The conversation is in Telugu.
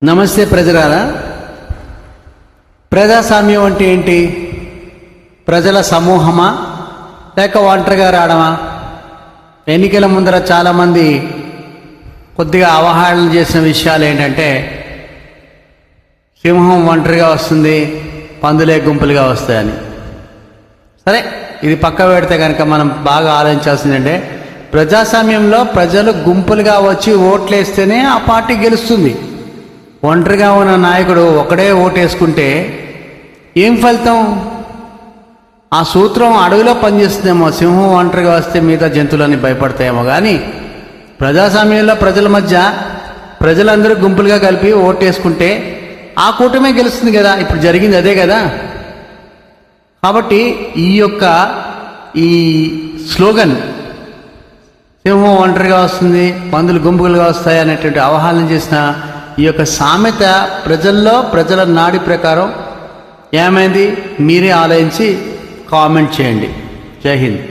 నమస్తే ప్రజలారా. ప్రజాస్వామ్యం అంటే ఏంటి? ప్రజల సమూహమా లేక ఒంటరిగా రావడమా? ఎన్నికల ముందర చాలామంది కొద్దిగా అవహేళన చేసిన విషయాలు ఏంటంటే సింహం ఒంటరిగా వస్తుంది, పందులే గుంపులుగా వస్తాయని. సరే, ఇది పక్క పెడితే కనుక మనం బాగా ఆలోచించాల్సిందంటే ప్రజాస్వామ్యంలో ప్రజలు గుంపులుగా వచ్చి ఓట్లేస్తేనే ఆ పార్టీ గెలుస్తుంది. ఒంటరిగా ఉన్న నాయకుడు ఒకడే ఓటేసుకుంటే ఏం ఫలితం? ఆ సూత్రం అడవిలో పనిచేస్తుందేమో. సింహం ఒంటరిగా వస్తే మిగతా జంతువులన్నీ భయపడతాయేమో. కానీ ప్రజాస్వామ్యంలో ప్రజల మధ్య ప్రజలందరూ గుంపులుగా కలిపి ఓటేసుకుంటే ఆ కూటమే గెలుస్తుంది కదా. ఇప్పుడు జరిగింది అదే కదా. కాబట్టి ఈ స్లోగన్ సింహం ఒంటరిగా వస్తుంది, పందులు గుంపులుగా వస్తాయి అనేటువంటి అవహేళన చేసిన ఈ యొక్క సామెత ప్రజల నాడి ప్రకారం ఏమైంది? మీరే ఆలోచించి కామెంట్ చేయండి. జై హింద్.